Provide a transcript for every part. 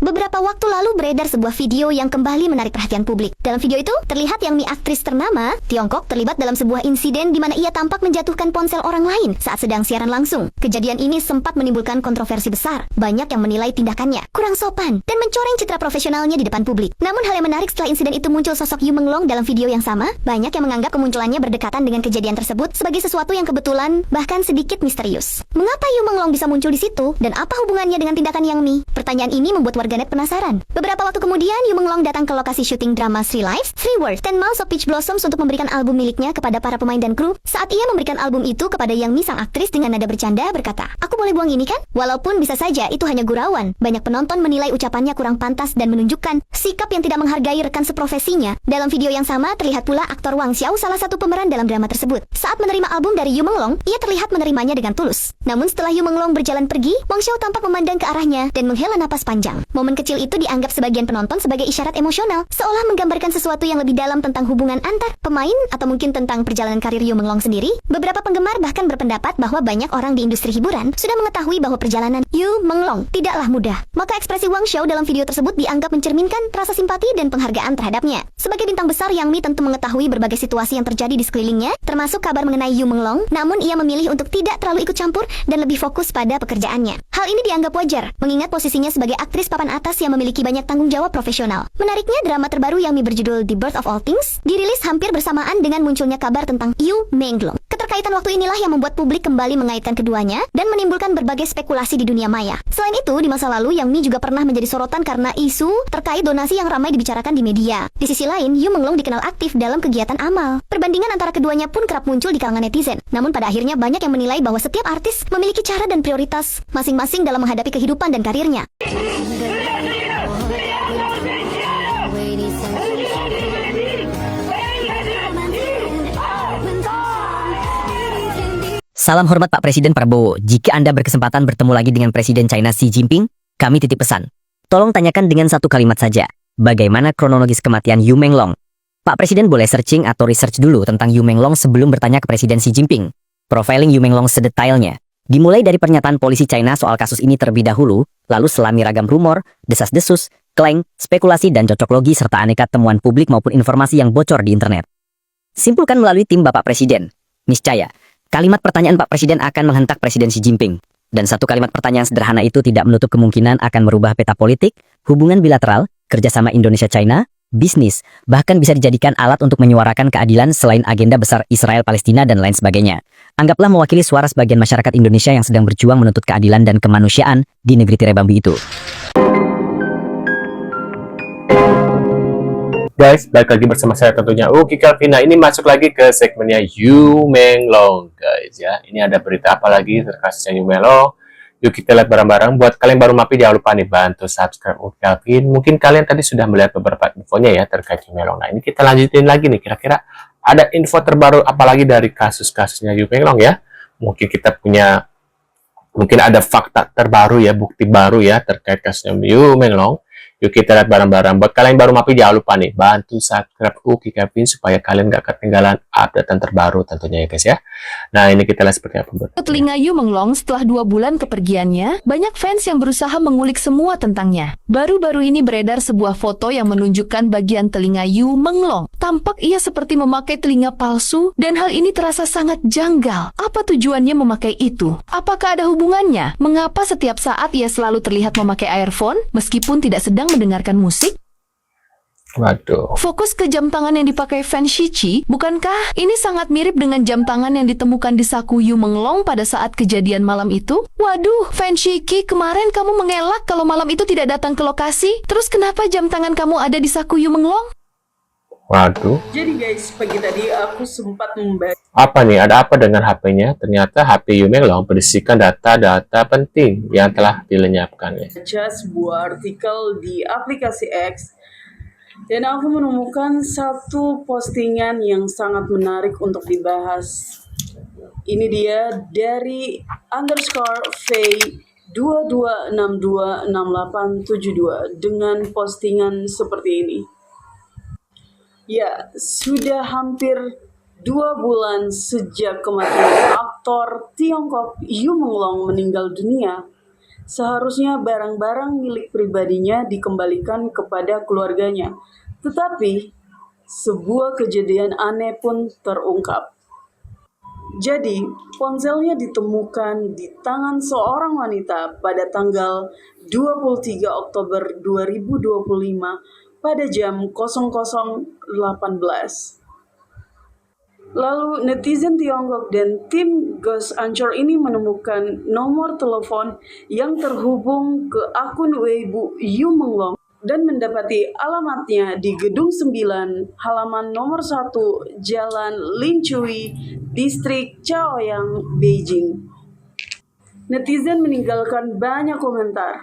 Beberapa waktu lalu beredar sebuah video yang kembali menarik perhatian publik. Dalam video itu, terlihat Yang Mi, aktris ternama Tiongkok, terlibat dalam sebuah insiden di mana ia tampak menjatuhkan ponsel orang lain saat sedang siaran langsung. Kejadian ini sempat menimbulkan kontroversi besar. Banyak yang menilai tindakannya kurang sopan dan mencoreng citra profesionalnya di depan publik. Namun hal yang menarik, setelah insiden itu muncul sosok Yu Menglong dalam video yang sama, banyak yang menganggap kemunculannya berdekatan dengan kejadian tersebut sebagai sesuatu yang kebetulan, bahkan sedikit misterius. Mengapa Yu Menglong bisa muncul di situ dan apa hubungannya dengan tindakan Yang Mi? Pertanyaan ini membuat warganet penasaran. Beberapa waktu kemudian, Yu Menglong datang ke lokasi syuting drama Three Lives, Three Worlds, 10 Miles of Peach Blossoms untuk memberikan album miliknya kepada para pemain dan kru. Saat ia memberikan album itu kepada Yang Mi, sang aktris dengan nada bercanda berkata, "Aku boleh buang ini kan?" Walaupun bisa saja itu hanya gurauan, banyak penonton menilai ucapannya kurang pantas dan menunjukkan sikap yang tidak menghargai rekan seprofesinya. Dalam video yang sama, terlihat pula aktor Wang Xiao, salah satu pemeran dalam drama tersebut. Saat menerima album dari Yu Menglong, ia terlihat menerimanya dengan tulus. Namun setelah Yu Menglong berjalan pergi, Wang Xiao tampak memandang ke arahnya dan menghela napas panjang. Momen kecil itu dianggap sebagian penonton sebagai isyarat emosional, seolah menggambarkan sesuatu yang lebih dalam tentang hubungan antar pemain atau mungkin tentang perjalanan karir Yu Menglong sendiri. Beberapa penggemar bahkan berpendapat bahwa banyak orang di industri hiburan sudah mengetahui bahwa perjalanan Yu Menglong tidaklah mudah. Maka ekspresi Wang Xiao dalam video tersebut dianggap mencerminkan rasa simpati dan penghargaan terhadapnya. Sebagai bintang besar, Yang Mi tentu mengetahui berbagai situasi yang terjadi di sekelilingnya, termasuk kabar mengenai Yu Menglong, namun ia memilih untuk tidak terlalu ikut campur dan lebih fokus pada pekerjaannya. Hal ini dianggap wajar, mengingat posisinya sebagai aktris papan atas yang memiliki banyak tanggung jawab profesional. Menariknya, drama terbaru Yang Mi berjudul The Birth of All Things dirilis hampir bersamaan dengan munculnya kabar tentang Yu Menglong. Keterkaitan waktu inilah yang membuat publik kembali mengaitkan keduanya dan menimbulkan berbagai spekulasi di dunia maya. Selain itu, di masa lalu Yang Mi juga pernah menjadi sorotan karena isu terkait donasi yang ramai dibicarakan di media. Di sisi lain, Yu Menglong dikenal aktif dalam kegiatan amal. Perbandingan antara keduanya pun kerap muncul di kalangan netizen. Namun pada akhirnya banyak yang menilai bahwa setiap artis memiliki cara dan prioritas masing-masing dalam menghadapi kehidupan dan karirnya. Salam hormat Pak Presiden Prabowo. Jika Anda berkesempatan bertemu lagi dengan Presiden China Xi Jinping, kami titip pesan. Tolong tanyakan dengan satu kalimat saja. Bagaimana kronologis kematian Yu Menglong? Pak Presiden boleh searching atau research dulu tentang Yu Menglong sebelum bertanya ke Presiden Xi Jinping. Profiling Yu Menglong sedetailnya. Dimulai dari pernyataan polisi China soal kasus ini terlebih dahulu, lalu selami ragam rumor, desas-desus, klaim, spekulasi dan cocok logi serta aneka temuan publik maupun informasi yang bocor di internet. Simpulkan melalui tim Bapak Presiden. Niscaya, kalimat pertanyaan Pak Presiden akan menghentak Presiden Xi Jinping. Dan satu kalimat pertanyaan sederhana itu tidak menutup kemungkinan akan merubah peta politik, hubungan bilateral, kerjasama Indonesia-China, bisnis, bahkan bisa dijadikan alat untuk menyuarakan keadilan selain agenda besar Israel-Palestina dan lain sebagainya. Anggaplah mewakili suara sebagian masyarakat Indonesia yang sedang berjuang menuntut keadilan dan kemanusiaan di negeri tirai bambu itu. Guys, balik lagi bersama saya tentunya Uki Calvina. Ini masuk lagi ke segmennya Yu Menglong, guys ya. Ini ada berita apa lagi terkait Yu Menglong? Yuk kita lihat bareng-bareng. Buat kalian baru mampir, jangan lupa nih bantu subscribe Uki Calvin. Mungkin kalian tadi sudah melihat beberapa infonya ya terkait Yu Menglong. Nah, ini kita lanjutin lagi nih. Kira-kira ada info terbaru apa lagi dari kasus-kasusnya Yu Menglong ya? Mungkin kita punya, mungkin ada fakta terbaru ya, bukti baru ya terkait kasusnya Yu Menglong. Yuk kita lihat bareng-bareng. Buat kalian baru mampir, jangan lupa nih bantu subscribe Uki Calvin supaya kalian gak ketinggalan update terbaru tentunya ya guys ya. Nah, ini kita lihat seperti apa. Telinga Yu Menglong setelah 2 bulan kepergiannya, banyak fans yang berusaha mengulik semua tentangnya. Baru-baru ini beredar sebuah foto yang menunjukkan bagian telinga Yu Menglong. Tampak ia seperti memakai telinga palsu dan hal ini terasa sangat janggal. Apa tujuannya memakai itu? Apakah ada hubungannya? Mengapa setiap saat ia selalu terlihat memakai earphone meskipun tidak sedang mendengarkan musik? Waduh. Fokus ke jam tangan yang dipakai Fan Shichi, bukankah ini sangat mirip dengan jam tangan yang ditemukan di saku Yu Menglong pada saat kejadian malam itu? Waduh, Fan Shichi, kemarin kamu mengelak kalau malam itu tidak datang ke lokasi. Terus kenapa jam tangan kamu ada di saku Yu Menglong? Waduh. Jadi guys, pagi tadi aku sempat membaca Apa nih? Ada apa dengan HP-nya? Ternyata HP Yu Menglong berisikan data-data penting yang telah dilenyapkan ya. sebuah artikel di aplikasi X dan aku menemukan satu postingan yang sangat menarik untuk dibahas. Ini dia dari _Faye 22626872 dengan postingan seperti ini. Ya, sudah hampir 2 bulan sejak kematian aktor Tiongkok Yu Menglong meninggal dunia. seharusnya barang-barang milik pribadinya dikembalikan kepada keluarganya. Tetapi, sebuah kejadian aneh pun terungkap. Jadi, ponselnya ditemukan di tangan seorang wanita pada tanggal 23 Oktober 2025 pada jam 00.18. Lalu netizen Tiongkok dan tim Ghost Anchor ini menemukan nomor telepon yang terhubung ke akun Weibo Yu Menglong dan mendapati alamatnya di Gedung 9, halaman nomor 1, Jalan Linchui, Distrik Chaoyang, Beijing. Netizen meninggalkan banyak komentar.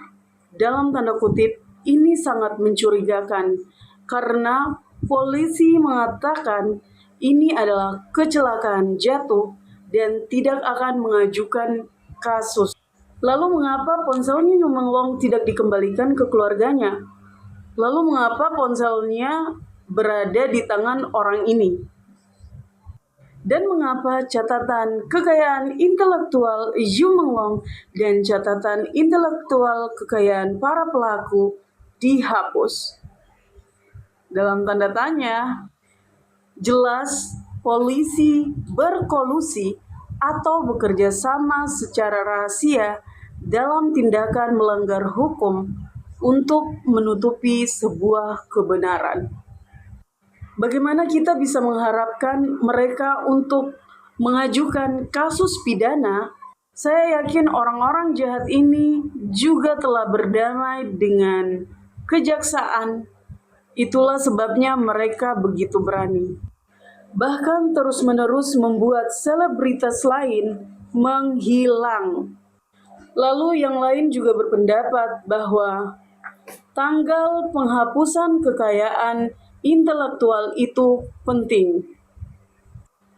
Dalam tanda kutip, ini sangat mencurigakan karena polisi mengatakan ini adalah kecelakaan jatuh dan tidak akan mengajukan kasus. Lalu mengapa ponselnya Yu Menglong tidak dikembalikan ke keluarganya? Lalu mengapa ponselnya berada di tangan orang ini? Dan mengapa catatan kekayaan intelektual Yu Menglong dan catatan intelektual kekayaan para pelaku dihapus? Dalam tanda tanya. Jelas polisi berkolusi atau bekerja sama secara rahasia dalam tindakan melanggar hukum untuk menutupi sebuah kebenaran. Bagaimana kita bisa mengharapkan mereka untuk mengajukan kasus pidana? Saya yakin orang-orang jahat ini juga telah berdamai dengan kejaksaan. Itulah sebabnya mereka begitu berani. Bahkan terus-menerus membuat selebritas lain menghilang. Lalu yang lain juga berpendapat bahwa tanggal penghapusan kekayaan intelektual itu penting.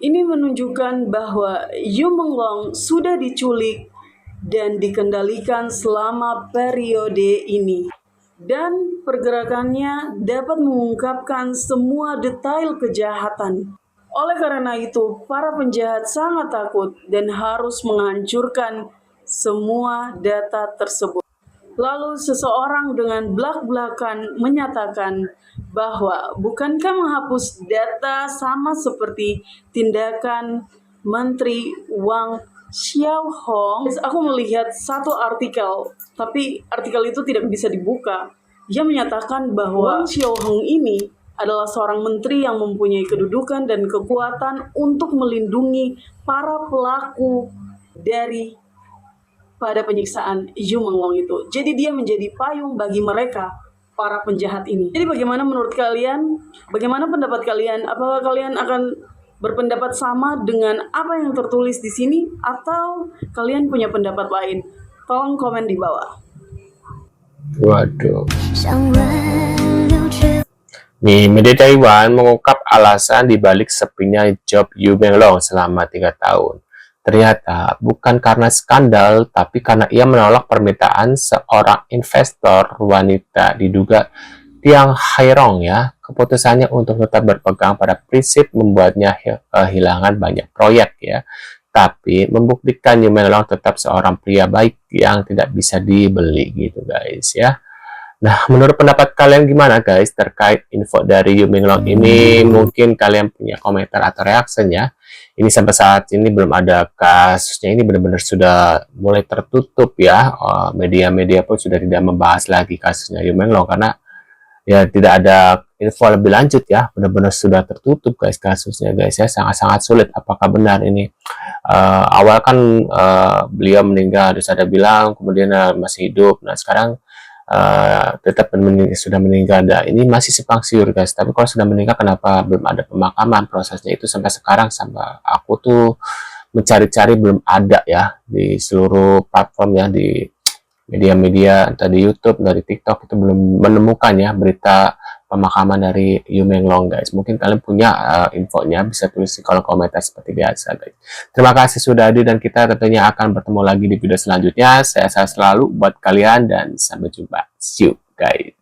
Ini menunjukkan bahwa Yu Menglong sudah diculik dan dikendalikan selama periode ini. Dan pergerakannya dapat mengungkapkan semua detail kejahatan. Oleh karena itu, para penjahat sangat takut dan harus menghancurkan semua data tersebut. Lalu seseorang dengan belak-belakan menyatakan bahwa bukankah menghapus data sama seperti tindakan Menteri Wang Xiaohong. Aku melihat satu artikel, tapi artikel itu tidak bisa dibuka. Dia menyatakan bahwa Wang Xiaohong ini adalah seorang menteri yang mempunyai kedudukan dan kekuatan untuk melindungi para pelaku dari pada penyiksaan Yu Menglong itu. Jadi dia menjadi payung bagi mereka, para penjahat ini. Jadi bagaimana menurut kalian? Bagaimana pendapat kalian? Apakah kalian akan berpendapat sama dengan apa yang tertulis di sini atau kalian punya pendapat lain? Tolong komen di bawah. Waduh. Nih, media Taiwan mengungkap alasan dibalik sepinya job Yu Menglong selama 3 tahun. Ternyata bukan karena skandal, tapi karena ia menolak permintaan seorang investor wanita diduga Tiang Hairong ya. Keputusannya untuk tetap berpegang pada prinsip membuatnya kehilangan banyak proyek ya. Tapi membuktikan Yu Menglong tetap seorang pria baik yang tidak bisa dibeli gitu guys ya. Nah, menurut pendapat kalian gimana guys terkait info dari Yu Menglong ini? Mungkin kalian punya komentar atau reaction ya. Ini sampai saat ini belum ada kasusnya, ini benar-benar sudah mulai tertutup ya. Media-media pun sudah tidak membahas lagi kasusnya Yu Menglong karena ya tidak ada info lebih lanjut ya, benar-benar sudah tertutup guys kasusnya guys ya, sangat-sangat sulit. Apakah benar ini awal kan beliau meninggal, terus ada bilang kemudian masih hidup, nah sekarang tetap sudah meninggal. Nah, ini masih simpang siur guys, tapi kalau sudah meninggal kenapa belum ada pemakaman? Prosesnya itu sampai sekarang, sampai aku tuh mencari-cari belum ada ya di seluruh platform ya, di media-media, entah di YouTube, dari TikTok, itu belum menemukan ya berita pemakaman dari Yu Menglong guys. Mungkin kalian punya infonya, bisa tulis di kolom komentar seperti biasa guys. Terima kasih sudah hadir dan kita tentunya akan bertemu lagi di video selanjutnya. Saya selalu buat kalian dan sampai jumpa. See you guys.